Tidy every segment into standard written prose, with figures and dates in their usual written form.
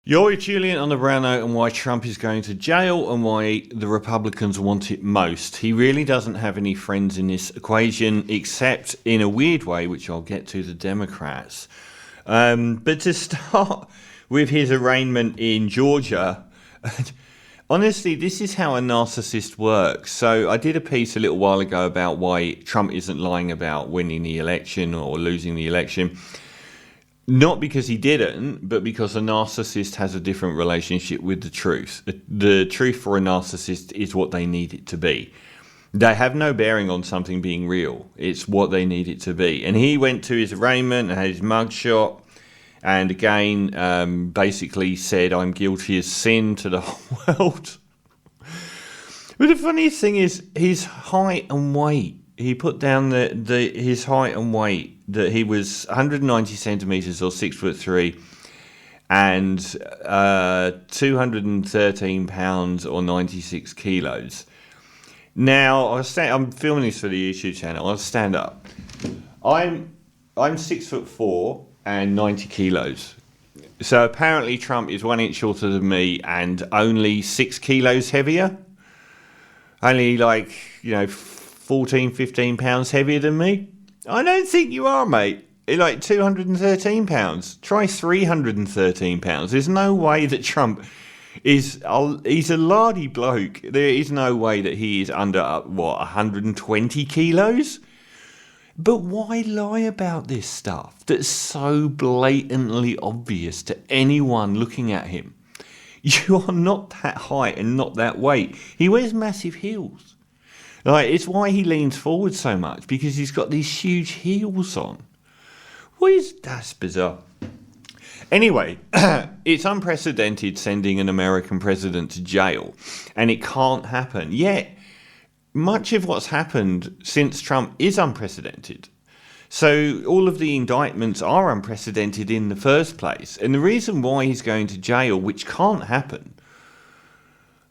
You're Julian on the brown note and why Trump is going to jail and why the Republicans want it most. He really doesn't have any friends in this equation, except in a weird way, which I'll get to, the Democrats. But to start with his arraignment in Georgia, honestly, this is how a narcissist works. So I did a piece a little while ago about why Trump isn't lying about winning the election or losing the election. Not because he didn't, but because a narcissist has a different relationship with the truth. The truth for a narcissist is what they need it to be. They have no bearing on something being real. It's what they need it to be. And he went to his arraignment and had his mugshot, and again basically said, "I'm guilty as sin" to the whole world. But the funniest thing is his height and weight. He put down his height and weight, that he was 190 centimetres or 6'3", and 213 pounds or 96 kilos. Now, I'm filming this for the YouTube channel. I'll stand up. I'm 6'4" and 90 kilos. So apparently Trump is 1 inch shorter than me and only 6 kilos heavier. Only 14, 15 pounds heavier than me. I don't think you are, mate. You're 213 pounds. Try 313 pounds. There's no way that Trump is... He's a lardy bloke. There is no way that he is under, 120 kilos? But why lie about this stuff that's so blatantly obvious to anyone looking at him? You are not that height and not that weight. He wears massive heels. It's why he leans forward so much, because he's got these huge heels on. That's bizarre. Anyway, it's unprecedented sending an American president to jail, and it can't happen. Yet, much of what's happened since Trump is unprecedented. So all of the indictments are unprecedented in the first place. And the reason why he's going to jail, which can't happen,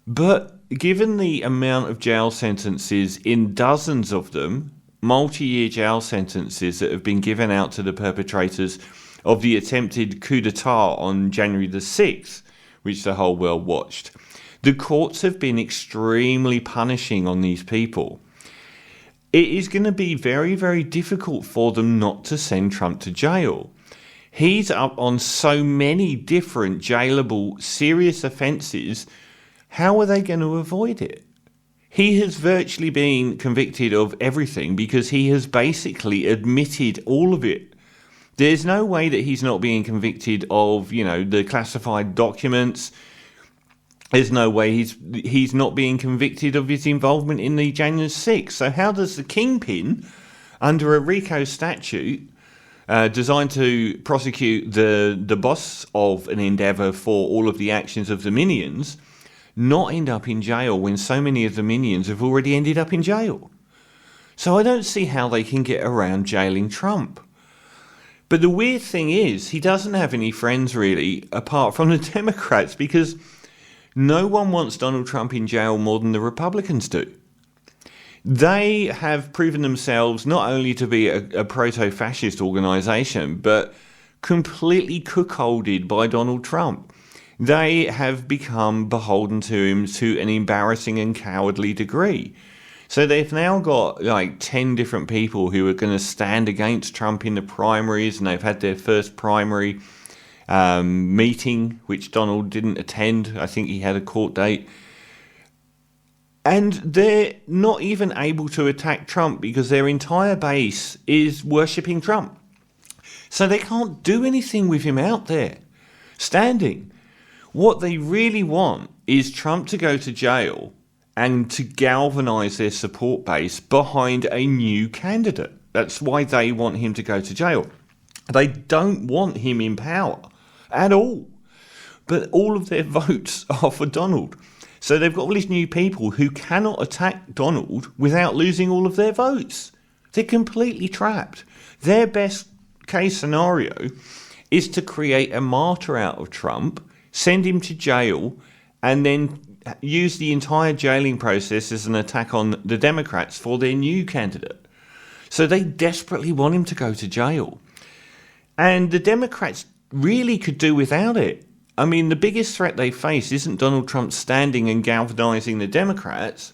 but given the amount of jail sentences, in dozens of them, multi-year jail sentences that have been given out to the perpetrators of the attempted coup d'etat on January the 6th, which the whole world watched, the courts have been extremely punishing on these people. It is going to be very, very difficult for them not to send Trump to jail. He's up on so many different jailable serious offences. How are they going to avoid it? He has virtually been convicted of everything because he has basically admitted all of it. There's no way that he's not being convicted of, the classified documents. There's no way he's not being convicted of his involvement in the January 6th. So how does the kingpin, under a RICO statute designed to prosecute the boss of an endeavour for all of the actions of the minions, not end up in jail when so many of the minions have already ended up in jail? So I don't see how they can get around jailing Trump. But the weird thing is, he doesn't have any friends really, apart from the Democrats, because no one wants Donald Trump in jail more than the Republicans do. They have proven themselves not only to be a proto-fascist organisation, but completely cuckolded by Donald Trump. They have become beholden to him to an embarrassing and cowardly degree. So they've now got 10 different people who are going to stand against Trump in the primaries, and they've had their first primary meeting, which Donald didn't attend. I think he had a court date. And they're not even able to attack Trump because their entire base is worshipping Trump. So they can't do anything with him out there, standing. What they really want is Trump to go to jail and to galvanise their support base behind a new candidate. That's why they want him to go to jail. They don't want him in power at all. But all of their votes are for Donald. So they've got all these new people who cannot attack Donald without losing all of their votes. They're completely trapped. Their best case scenario is to create a martyr out of Trump, send him to jail, and then use the entire jailing process as an attack on the Democrats for their new candidate. So they desperately want him to go to jail. And the Democrats really could do without it. I mean, the biggest threat they face isn't Donald Trump standing and galvanizing the Democrats.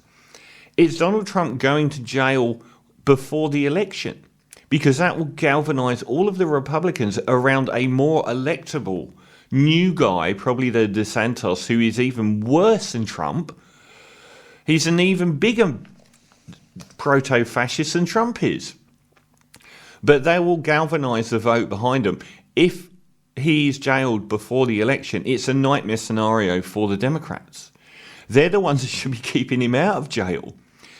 It's Donald Trump going to jail before the election, because that will galvanize all of the Republicans around a more electable new guy, probably the DeSantis, who is even worse than Trump. He's an even bigger proto-fascist than Trump is. But they will galvanise the vote behind him. If he's jailed before the election, it's a nightmare scenario for the Democrats. They're the ones that should be keeping him out of jail.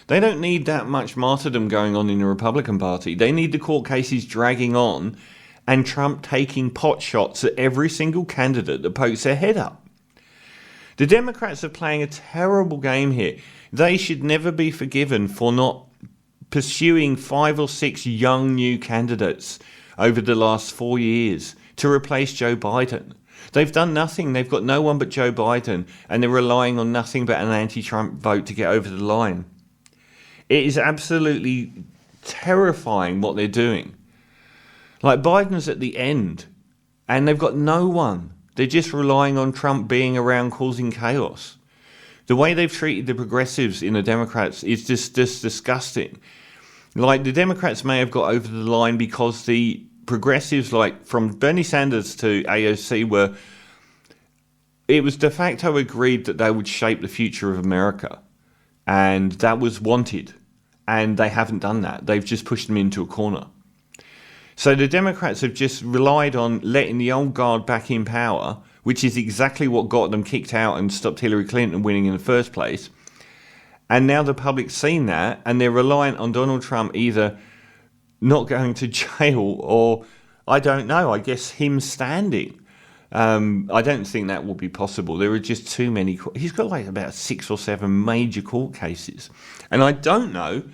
They don't need that much martyrdom going on in the Republican Party. They need the court cases dragging on and Trump taking pot shots at every single candidate that pokes their head up. The Democrats are playing a terrible game here. They should never be forgiven for not pursuing 5 or 6 young new candidates over the last 4 years to replace Joe Biden. They've done nothing. They've got no one but Joe Biden, and they're relying on nothing but an anti-Trump vote to get over the line. It is absolutely terrifying what they're doing. Like, Biden's at the end, and they've got no one. They're just relying on Trump being around causing chaos. The way they've treated the progressives in the Democrats is just disgusting. Like, the Democrats may have got over the line because the progressives, like from Bernie Sanders to AOC, it was de facto agreed that they would shape the future of America. And that was wanted. And they haven't done that. They've just pushed them into a corner. So the Democrats have just relied on letting the old guard back in power, which is exactly what got them kicked out and stopped Hillary Clinton winning in the first place. And now the public's seen that, and they're reliant on Donald Trump either not going to jail or, I don't know, I guess him standing. I don't think that will be possible. There are just too many. He's got like about 6 or 7 major court cases. And I don't know,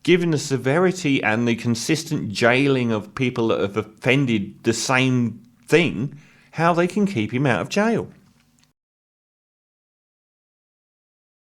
given the severity and the consistent jailing of people that have offended the same thing, how they can keep him out of jail.